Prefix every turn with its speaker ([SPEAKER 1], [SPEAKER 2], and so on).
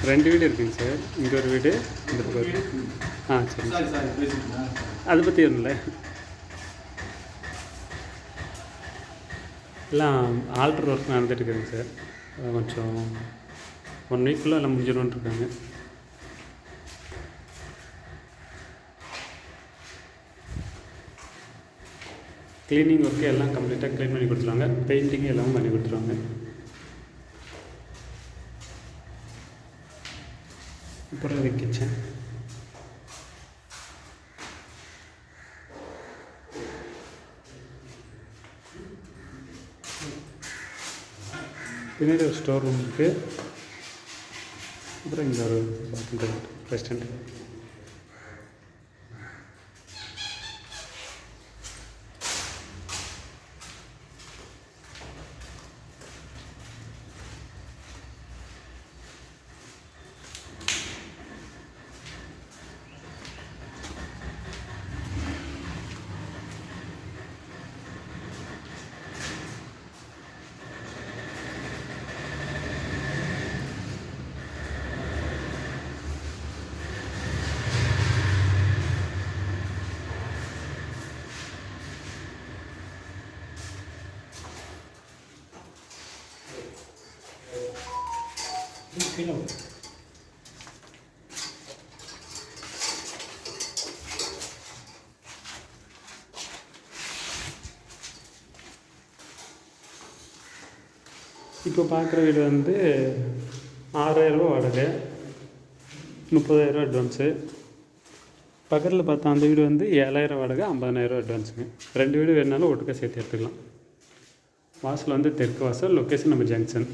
[SPEAKER 1] 2 வீடு இருக்குங்க சார். இங்கே ஒரு வீடு, இந்த பக்கம். சரி. அதை பற்றி ஒன்றும் இல்லை. எல்லாம் ஆல்ட்ரு ஒர்க் நடந்துட்டு இருக்குதுங்க சார். கொஞ்சம் 1 வீக்குள்ளே எல்லாம் முடிஞ்சிடும்னு இருக்காங்க. க்ளீனிங் ஒர்க்கு எல்லாம் கம்ப்ளீட்டாக க்ளீன் பண்ணி கொடுத்துருவாங்க. பெயிண்டிங் எல்லாமே பண்ணி கொடுத்துருவாங்க. அப்புறம் இது கிச்சன். பின்னாடி ஒரு ஸ்டோர் ரூம் இருக்குது. அப்புறம் இங்கே ஒரு பாத்ரூம், ரெஸ்டாரண்ட். கிலோ இப்போ பார்க்குற வீடு வந்து 6,000 வாடகை, 30,000 அட்வான்ஸு. பக்கத்தில் பார்த்தா அந்த வீடு வந்து 7,000 வாடகை, 50,000 அட்வான்ஸுங்க. 2 வீடு வேணுனாலும் ஒட்டுக்க சேர்த்து எடுத்துக்கலாம். வாசல் வந்து தெற்கு வாசல். லொக்கேஷன் நம்ம ஜங்ஷன்.